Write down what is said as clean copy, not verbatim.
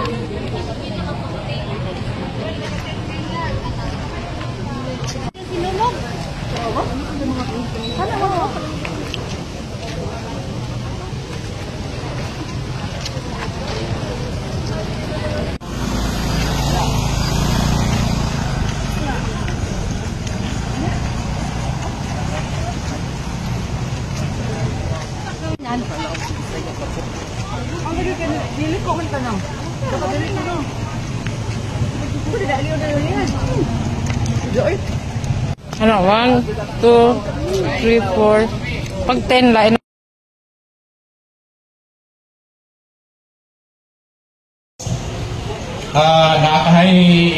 Sinulog. Ano mo? Ang lagi ka na, dili ko man tanong. Dapat dili ko no. Pwede dali o dali yan. Ano, 1, 2, 3, 4. Pag 10 lain. Nakakahay